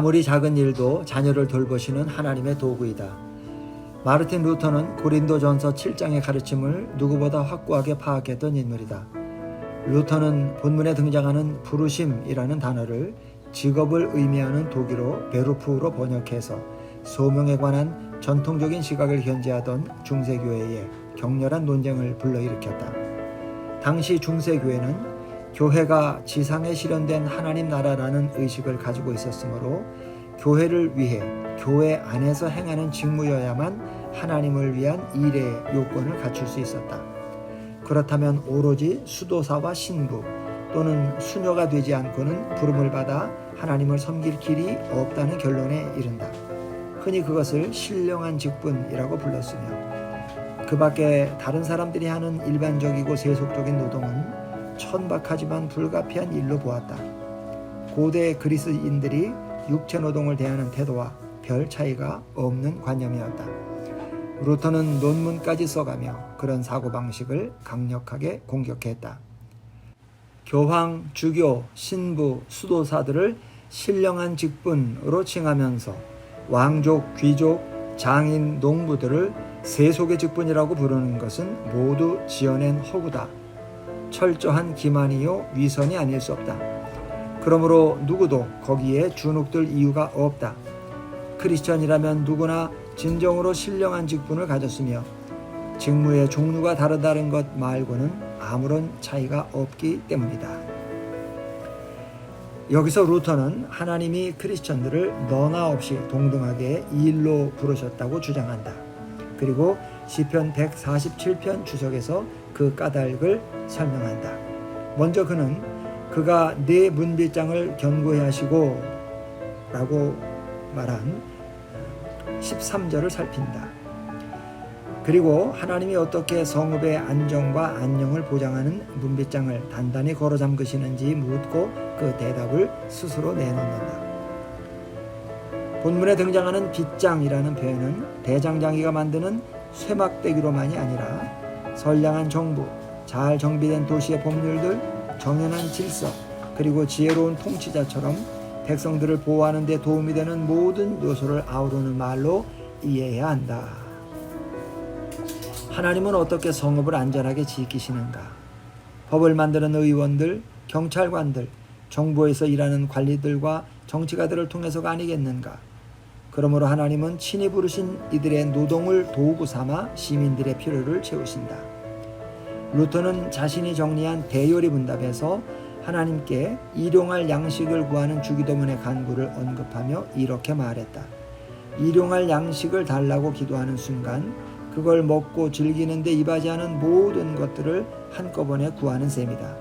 아무리 작은 일도 자녀를 돌보시는 하나님의 도구이다. 마르틴 루터는 고린도전서 7장의 가르침을 누구보다 확고하게 파악했던 인물이다. 루터는 본문에 등장하는 부르심이라는 단어를 직업을 의미하는 독일어 베루프로 번역해서 소명에 관한 전통적인 시각을 견지하던 중세교회에 격렬한 논쟁을 불러일으켰다. 당시 중세교회는 교회가 지상에 실현된 하나님 나라라는 의식을 가지고 있었으므로 교회를 위해 교회 안에서 행하는 직무여야만 하나님을 위한 일의 요건을 갖출 수 있었다. 그렇다면 오로지 수도사와 신부 또는 수녀가 되지 않고는 부름을 받아 하나님을 섬길 길이 없다는 결론에 이른다. 흔히 그것을 신령한 직분이라고 불렀으며 그 밖에 다른 사람들이 하는 일반적이고 세속적인 노동은 천박하지만 불가피한 일로 보았다. 고대 그리스인들이 육체노동을 대하는 태도와 별 차이가 없는 관념이었다. 루터는 논문까지 써가며 그런 사고방식을 강력하게 공격했다. 교황, 주교, 신부, 수도사들을 신령한 직분으로 칭하면서 왕족, 귀족, 장인, 농부들을 세속의 직분이라고 부르는 것은 모두 지어낸 허구다. 철저한 기만이요 위선이 아닐 수 없다. 그러므로 누구도 거기에 주눅들 이유가 없다. 크리스천이라면 누구나 진정으로 신령한 직분을 가졌으며 직무의 종류가 다르다는 것 말고는 아무런 차이가 없기 때문이다. 여기서 루터는 하나님이 크리스천들을 너나 없이 동등하게 이 일로 부르셨다고 주장한다. 그리고 시편 147편 주석에서 그 까닭을 설명한다. 먼저 그가 네 문빗장을 견고히 하시고 라고 말한 13절을 살핀다. 그리고 하나님이 어떻게 성읍의 안정과 안녕을 보장하는 문빗장을 단단히 걸어 잠그시는지 묻고 그 대답을 스스로 내놓는다. 본문에 등장하는 빗장이라는 표현은 대장장이가 만드는 쇠막대기로만이 아니라 선량한 정부, 잘 정비된 도시의 법률들, 정연한 질서, 그리고 지혜로운 통치자처럼 백성들을 보호하는 데 도움이 되는 모든 요소를 아우르는 말로 이해해야 한다. 하나님은 어떻게 성읍을 안전하게 지키시는가? 법을 만드는 의원들, 경찰관들, 정부에서 일하는 관리들과 정치가들을 통해서가 아니겠는가? 그러므로 하나님은 친히 부르신 이들의 노동을 도구 삼아 시민들의 필요를 채우신다. 루터는 자신이 정리한 대요리 문답에서 하나님께 일용할 양식을 구하는 주기도문의 간구를 언급하며 이렇게 말했다. 일용할 양식을 달라고 기도하는 순간 그걸 먹고 즐기는데 이바지하는 모든 것들을 한꺼번에 구하는 셈이다.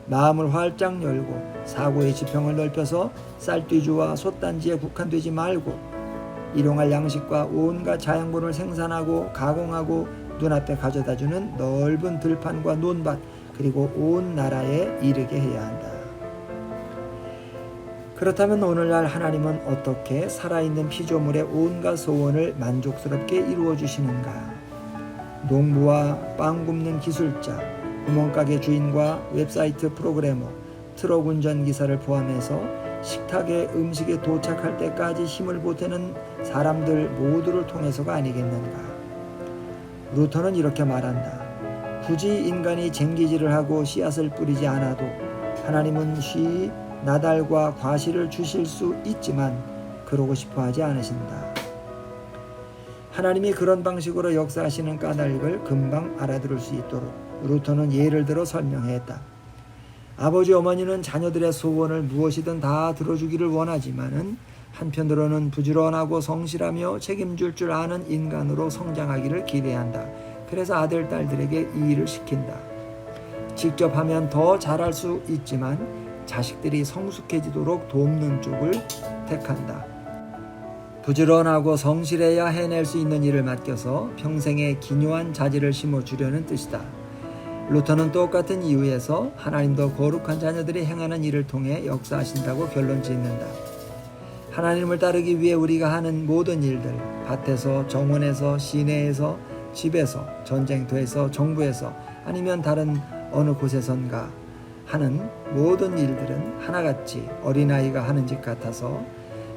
마음을 활짝 열고 사고의 지평을 넓혀서 쌀띠주와 솥단지에 국한되지 말고 일용할 양식과 온갖 자양분을 생산하고 가공하고 눈앞에 가져다주는 넓은 들판과 논밭 그리고 온 나라에 이르게 해야 한다. 그렇다면 오늘날 하나님은 어떻게 살아있는 피조물의 온갖 소원을 만족스럽게 이루어 주시는가? 농부와 빵 굽는 기술자, 구멍가게 주인과 웹사이트 프로그래머, 트럭 운전기사를 포함해서 식탁에 음식이 도착할 때까지 힘을 보태는 사람들 모두를 통해서가 아니겠는가? 루터는 이렇게 말한다. 굳이 인간이 쟁기질을 하고 씨앗을 뿌리지 않아도 하나님은 쉬이 나달과 과실을 주실 수 있지만 그러고 싶어 하지 않으신다. 하나님이 그런 방식으로 역사하시는 까닭을 금방 알아들을 수 있도록 루터는 예를 들어 설명했다. 아버지 어머니는 자녀들의 소원을 무엇이든 다 들어주기를 원하지만은 한편으로는 부지런하고 성실하며 책임질 줄 아는 인간으로 성장하기를 기대한다. 그래서 아들, 딸들에게 이 일을 시킨다. 직접 하면 더 잘할 수 있지만 자식들이 성숙해지도록 돕는 쪽을 택한다. 부지런하고 성실해야 해낼 수 있는 일을 맡겨서 평생에 기묘한 자질을 심어주려는 뜻이다. 루터는 똑같은 이유에서 하나님도 거룩한 자녀들이 행하는 일을 통해 역사하신다고 결론 짓는다. 하나님을 따르기 위해 우리가 하는 모든 일들, 밭에서, 정원에서, 시내에서, 집에서, 전쟁터에서, 정부에서, 아니면 다른 어느 곳에선가 하는 모든 일들은 하나같이 어린아이가 하는 짓 같아서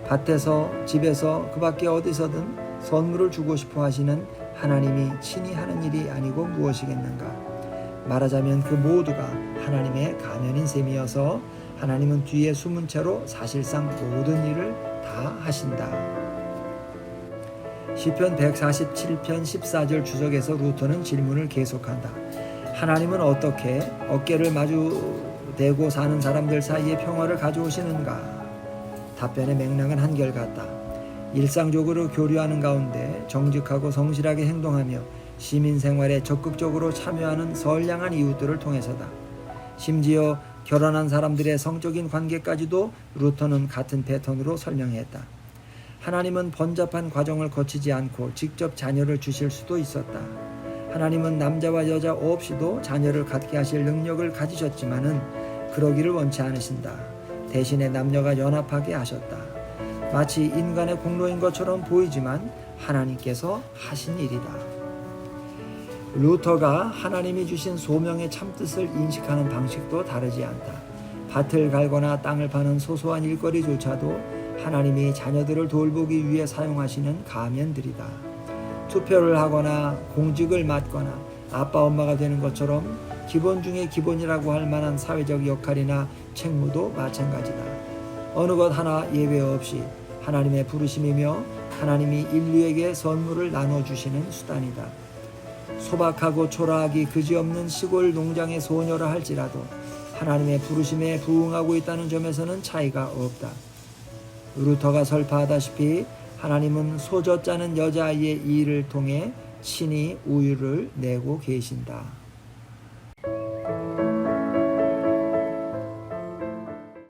밭에서 집에서 그 밖에 어디서든 선물을 주고 싶어 하시는 하나님이 친히 하는 일이 아니고 무엇이겠는가. 말하자면 그 모두가 하나님의 가면인 셈이어서 하나님은 뒤에 숨은 채로 사실상 모든 일을 다 하신다. 시편 147편 14절 주석에서 루터는 질문을 계속한다. 하나님은 어떻게 어깨를 마주대고 사는 사람들 사이에 평화를 가져오시는가? 답변의 맥락은 한결같다. 일상적으로 교류하는 가운데 정직하고 성실하게 행동하며 시민생활에 적극적으로 참여하는 선량한 이웃들을 통해서다. 심지어 결혼한 사람들의 성적인 관계까지도 루터는 같은 패턴으로 설명했다. 하나님은 번잡한 과정을 거치지 않고 직접 자녀를 주실 수도 있었다. 하나님은 남자와 여자 없이도 자녀를 갖게 하실 능력을 가지셨지만은 그러기를 원치 않으신다. 대신에 남녀가 연합하게 하셨다. 마치 인간의 공로인 것처럼 보이지만 하나님께서 하신 일이다. 루터가 하나님이 주신 소명의 참뜻을 인식하는 방식도 다르지 않다. 밭을 갈거나 땅을 파는 소소한 일거리조차도 하나님이 자녀들을 돌보기 위해 사용하시는 가면들이다. 투표를 하거나 공직을 맡거나 아빠 엄마가 되는 것처럼 기본 중에 기본이라고 할 만한 사회적 역할이나 책무도 마찬가지다. 어느 것 하나 예외 없이 하나님의 부르심이며 하나님이 인류에게 선물을 나눠주시는 수단이다. 소박하고 초라하기 그지없는 시골 농장의 소녀라 할지라도 하나님의 부르심에 부응하고 있다는 점에서는 차이가 없다. 루터가 설파하다시피 하나님은 소젖 짜는 여자아이의 일을 통해 친히 우유를 내고 계신다.